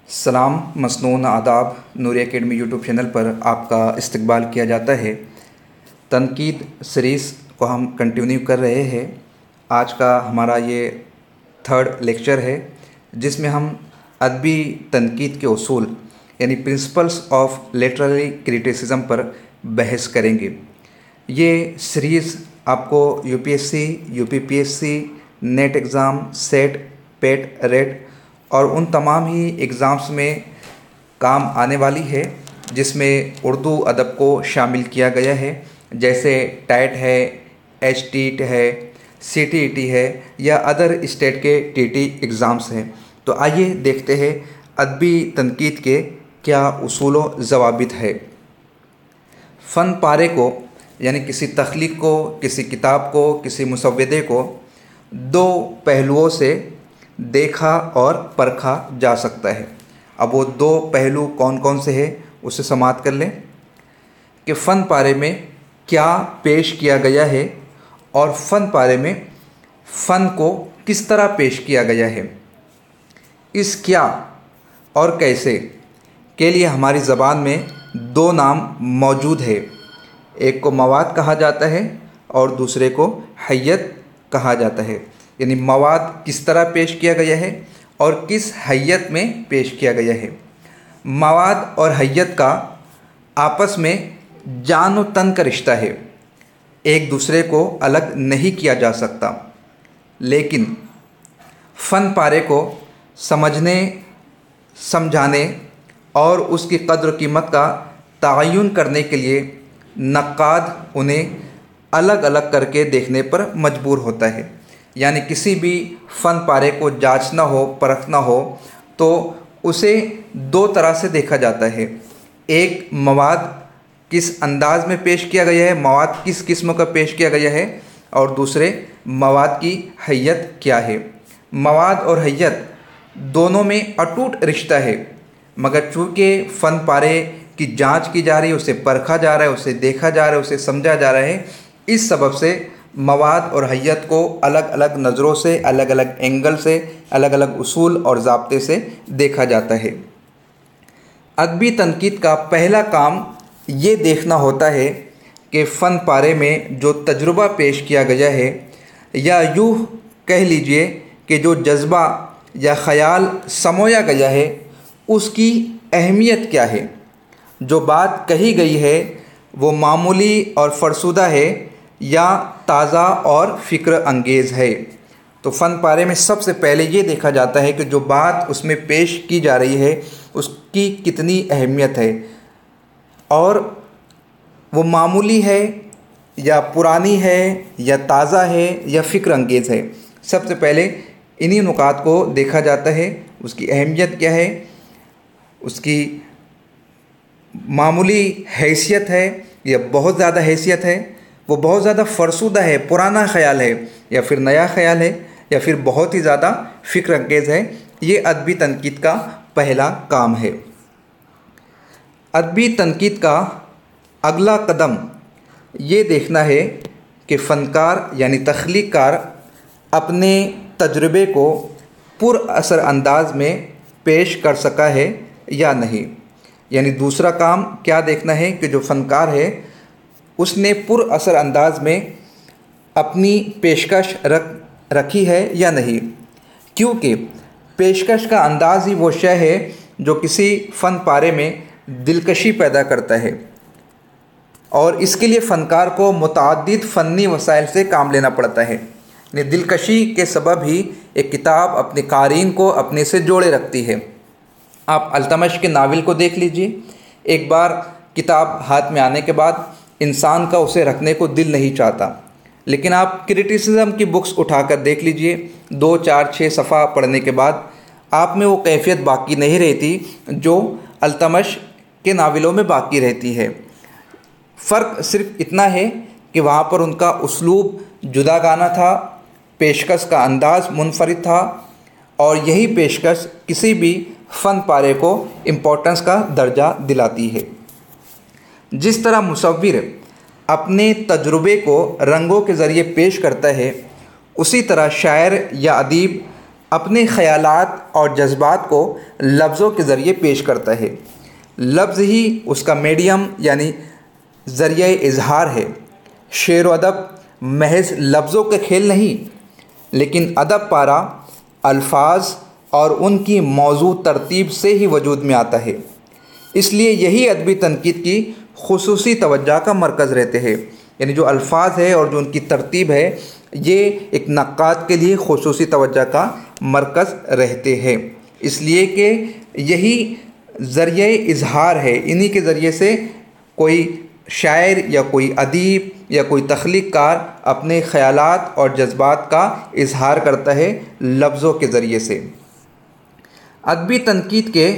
सलाम मसनून आदाब नूरी academy YouTube channel पर आपका इस्तकबाल किया जाता है। तनकीद सीरीज़ को हम कंटिन्यू कर रहे हैं। आज का हमारा ये थर्ड लेक्चर है जिसमें हम अदबी तनकीद के उसूल यानी प्रिंसिपल्स ऑफ लिटरेरी क्रिटिसिज्म पर बहस करेंगे। ये सीरीज़ आपको UPSC, UPPSC, NET exam, SET, PET, RET और उन तमाम ही एग्ज़ाम्स में काम आने वाली है जिसमें उर्दू अदब को शामिल किया गया है, जैसे टैट है, एचटीट है, सीटीईटी है या अदर स्टेट के टीटी एग्ज़ाम्स हैं। तो आइए देखते हैं अदबी तनकीद के क्या उसूल व ज़वाबित है। फ़न पारे को यानी किसी तख्लीक को, किसी किताब को, किसी मुसव्वदे को दो पहलुओं से देखा और परखा जा सकता है। अब वो दो पहलू कौन कौन से हैं उसे समाप्त कर लें कि फ़न पारे में क्या पेश किया गया है और फ़न पारे में फ़न को किस तरह पेश किया गया है। इस क्या और कैसे के लिए हमारी ज़बान में दो नाम मौजूद है। एक को मवाद कहा जाता है और दूसरे को हैयत कहा जाता है। यानी मवाद किस तरह पेश किया गया है और किस हैयत में पेश किया गया है। मवाद और हैयत का आपस में जान व तन का रिश्ता है, एक दूसरे को अलग नहीं किया जा सकता। लेकिन फ़न पारे को समझने, समझाने और उसकी कद्र कीमत का तयन करने के लिए नक्काद उन्हें अलग अलग करके देखने पर मजबूर होता है। यानी किसी भी फ़न पारे को जांचना हो, परखना हो तो उसे दो तरह से देखा जाता है। एक, मवाद किस अंदाज़ में पेश किया गया है, मवाद किस किस्म का पेश किया गया है, और दूसरे मवाद की हैयत क्या है। मवाद और हैयत दोनों में अटूट रिश्ता है, मगर चूँकि फ़न पारे की जांच की जा रही है, उसे परखा जा रहा है, उसे देखा जा रहा है, उसे समझा जा रहा है, इस सबब से मवाद और हैयत को अलग अलग नज़रों से, अलग अलग एंगल से, अलग अलग उसूल और ज़ाब्ते से देखा जाता है। अदबी तनकीद का पहला काम ये देखना होता है कि फ़न पारे में जो तजुर्बा पेश किया गया है, या यूँ कह लीजिए कि जो जज्बा या ख़याल समोया गया है, उसकी अहमियत क्या है। जो बात कही गई है वो मामूली और फरसुदा है या ताज़ा और फ़िक्र अंगेज़ है। तो फ़न पारे में सबसे पहले ये देखा जाता है कि जो बात उसमें पेश की जा रही है उसकी कितनी अहमियत है, और वो मामूली है या पुरानी है या ताज़ा है या फ़िक्र अंगेज़ है। सबसे पहले इन्हीं नुकात को देखा जाता है, उसकी अहमियत क्या है, उसकी मामूली हैसियत है या बहुत ज़्यादा हैसियत है, वो बहुत ज़्यादा फरसुदा है, पुराना ख़याल है, या फिर नया ख़याल है, या फिर बहुत ही ज़्यादा फ़िक्र अंगेज़ है। ये अदबी तनकीद का पहला काम है। अदबी तनकीद का अगला कदम ये देखना है कि फ़नकार यानी तख्लीक़कार अपने तजुर्बे को पुरअसर अंदाज में पेश कर सका है या नहीं। यानी दूसरा काम क्या देखना है कि जो फ़नकार है उसने पुरअसर अंदाज में अपनी पेशकश रखी है या नहीं, क्योंकि पेशकश का अंदाज़ ही वो शय है जो किसी फ़न पारे में दिलकशी पैदा करता है, और इसके लिए फ़नकार को मुतअद्दिद फ़नी वसाइल से काम लेना पड़ता है। यानी दिलकशी के सबब ही एक किताब अपने क़ारीन को अपने से जोड़े रखती है। आप अल्तमश के नावल को देख लीजिए, एक बार किताब हाथ में आने के बाद इंसान का उसे रखने को दिल नहीं चाहता, लेकिन आप क्रिटिसिज्म की बुक्स उठाकर देख लीजिए, 2, 4, 6 सफ़ा पढ़ने के बाद आप में वो कैफियत बाकी नहीं रहती जो अल्तमश के नावलों में बाकी रहती है। फ़र्क सिर्फ इतना है कि वहाँ पर उनका उसलूब जुदागाना था, पेशकश का अंदाज़ मुनफरिद था, और यही पेशकश किसी भी फ़न पारे को इम्पोर्टेंस का दर्जा दिलाती है। जिस तरह मुसव्विर अपने तजुर्बे को रंगों के ज़रिए पेश करता है, उसी तरह शायर या अदीब अपने ख़यालात और जज्बात को लफ्ज़ों के ज़रिए पेश करता है। लफ्ज़ ही उसका मीडियम यानी ज़रिया इज़हार है। शेर व अदब महज लफ्ज़ों के खेल नहीं, लेकिन अदब पारा अल्फाज और उनकी मौजू तरतीब से ही वजूद में आता है। इसलिए यही अदबी तनकीद की खुसूसी तवज्जो का मरकज़ रहते हैं। यानी जो अल्फाज है और जो उनकी तरतीब है, ये एक नक्काद के लिए खुसूसी तवज्जो का मरकज़ रहते हैं। इसलिए कि यही ज़रिया इज़हार है। इन्हीं के ज़रिए से कोई शायर या कोई अदीब या कोई तख्लीक कार अपने ख़यालात और जज्बात का इज़हार करता है लफ्ज़ों के ज़रिए से। अदबी तनकीद के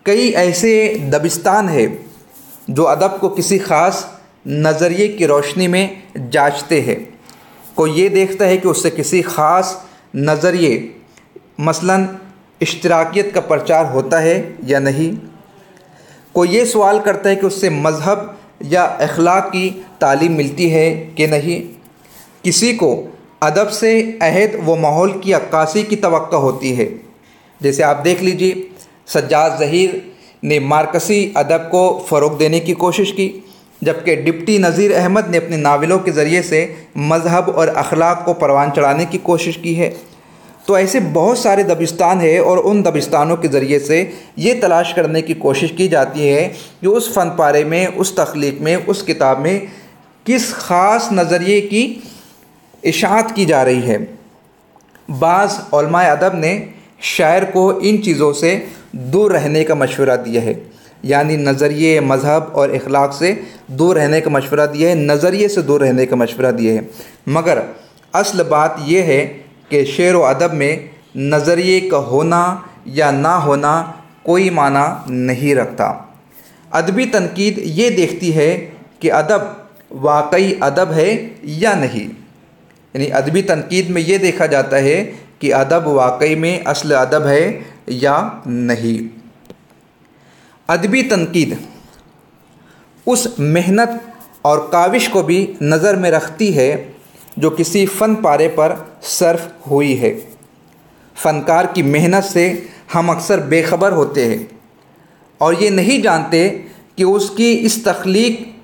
कई ऐसे दबिस्तान है जो अदब को किसी ख़ास नज़रिए की रोशनी में जांचते हैं। कोई ये देखता है कि उससे किसी ख़ास नज़रिए मसलन इश्तराकियत का प्रचार होता है या नहीं। कोई ये सवाल करता है कि उससे मज़हब या अखलाक की तालीम मिलती है कि नहीं। किसी को अदब से अहद व माहौल की अक्कासी की तवक्को होती है। जैसे आप देख लीजिए, सज्जाद ज़हीर ने मार्कसी अदब को फ़रोग़ देने की कोशिश की, जबकि डिप्टी नज़ीर अहमद ने अपने नावलों के ज़रिए से मज़हब और अखलाक को परवान चढ़ाने की कोशिश की है। तो ऐसे बहुत सारे दबिस्तान है और उन दबिस्तानों के ज़रिए से ये तलाश करने की कोशिश की जाती है कि उस फ़न पारे में, उस तख्लीक में, उस किताब में किस ख़ास नज़रिए की इशाअत की जा रही है। बाज़ उलमाए अदब ने शायर को इन चीज़ों से दूर रहने का मशवरा दिया है, यानी नज़रिए मज़हब और अखलाक से दूर रहने का मशवरा दिया है, नज़रिए से दूर रहने का मशवरा दिया है। मगर असल बात यह है कि शेर व अदब में नज़रिए का होना या ना होना कोई माना नहीं रखता। अदबी तनकीद ये देखती है कि अदब वाकई अदब है या नहीं। यानी अदबी तनकीद में ये देखा जाता है कि अदब वाकई में असल अदब है या नहीं। अदबी तनकीद उस मेहनत और काविश को भी नज़र में रखती है जो किसी फ़न पारे पर सर्फ हुई है। फ़नकार की मेहनत से हम अक्सर बेखबर होते हैं और ये नहीं जानते कि उसकी इस तख्लीक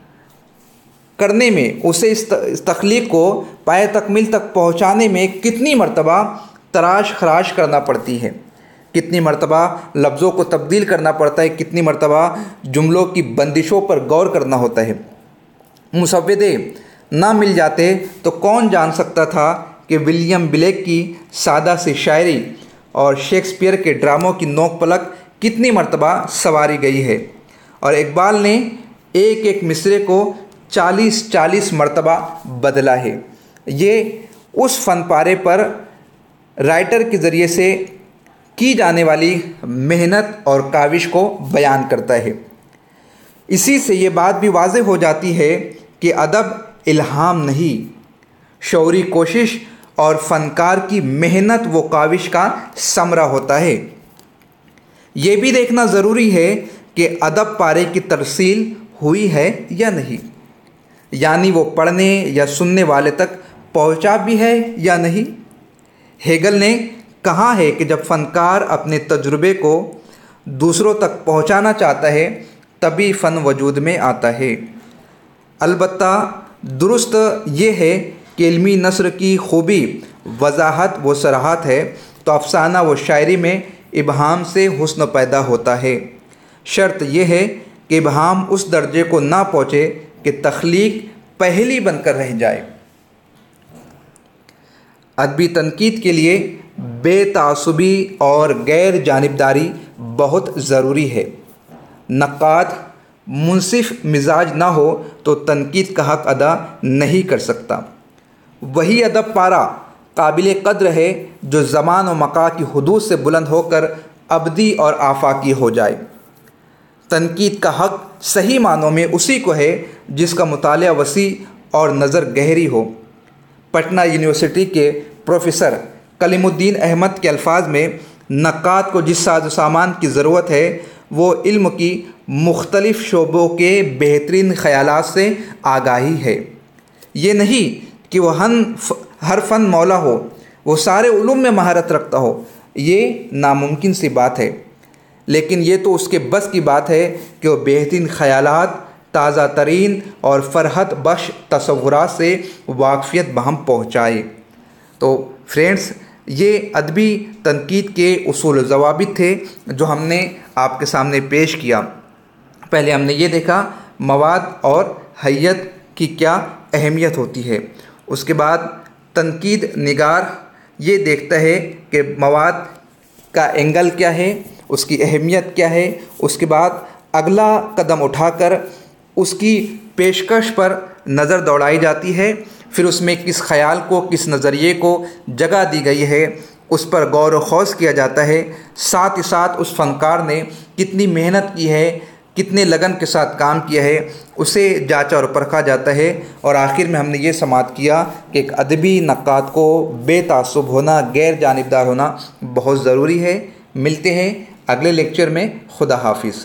करने में, उसे इस तख्लीक को पाए तकमील तक पहुँचाने में कितनी मरतबा तराश खराश करना पड़ती है, कितनी मरतबा लफ्ज़ों को तब्दील करना पड़ता है, कितनी मरतबा जुमलों की बंदिशों पर गौर करना होता है। मुसव्विदे ना मिल जाते तो कौन जान सकता था कि विलियम ब्लेक की सादा सी शायरी और शेक्सपियर के ड्रामों की नोक पलक कितनी मरतबा सवारी गई है, और इकबाल ने एक एक मिसरे को 40-40 मरतबा बदला है। ये उस फ़न पारे पर राइटर के ज़रिए से की जाने वाली मेहनत और काविश को बयान करता है। इसी से ये बात भी वाज़ेह हो जाती है कि अदब इल्हाम नहीं, शौरी कोशिश और फ़नकार की मेहनत व काविश का समरा होता है। ये भी देखना ज़रूरी है कि अदब पारे की तरसील हुई है या नहीं, यानी वो पढ़ने या सुनने वाले तक पहुंचा भी है या नहीं। हेगल ने कहा है कि जब फ़नकार अपने तजुर्बे को दूसरों तक पहुंचाना चाहता है तभी फ़न वजूद में आता है। अलबत्ता दुरुस्त ये है कि इल्मी नस्र की खूबी वजाहत व सराहत है तो अफसाना व शायरी में इबहाम से हुस्न पैदा होता है। शर्त यह है कि इबहाम उस दर्जे को ना पहुँचे कि तख्लीक पहली बनकर रह जाए। अदबी तनकीद के लिए बेतासुबी और गैर जानिबदारी बहुत ज़रूरी है। नक्काद मुंसिफ मिजाज ना हो तो तनकीद का हक़ अदा नहीं कर सकता। वही अदब पारा काबिल कद्र है जो ज़मान व मका की हुदूद से बुलंद होकर अबदी और आफाकी हो जाए। तनकीद का हक़ सही मानों में उसी को है जिसका मुतालिया वसी और नज़र गहरी हो। पटना यूनिवर्सिटी के प्रोफेसर कलीमुद्दीन अहमद के अल्फाज में नक्काद को जिस साज़ो सामान की ज़रूरत है वो इल्म की मुख्तलिफ़ शोबों के बेहतरीन ख़यालात से आगाही है। ये नहीं कि वह हर फ़न मौला हो, वो सारे उलूम में महारत रखता हो, ये नामुमकिन सी बात है। लेकिन ये तो उसके बस की बात है कि वो बेहतरीन ख़यालात, ताज़ा तरीन और फ़रहत बख्श तसव्वुरात से वाक़फ़ियत बहम पहुँचाए। तो फ्रेंड्स, ये अदबी तनकीद के उसूल ज़वाबित थे जो हमने आपके सामने पेश किया। पहले हमने ये देखा मवाद और हैयत की क्या अहमियत होती है। उसके बाद तनकीद निगार ये देखता है कि मवाद का एंगल क्या है, उसकी अहमियत क्या है। उसके बाद अगला कदम उठाकर उसकी पेशकश पर नज़र दौड़ाई जाती है, फिर उसमें किस ख़याल को, किस नज़रिए को जगह दी गई है उस पर गौर व खौज़ किया जाता है। साथ ही साथ उस फ़नकार ने कितनी मेहनत की है, कितने लगन के साथ काम किया है, उसे जांचा और परखा जाता है। और आखिर में हमने ये समाअत किया कि एक अदबी नक़ाद को बेतासुब होना, गैर जानिबदार होना बहुत ज़रूरी है। मिलते हैं अगले लेक्चर में। खुदा हाफिज़।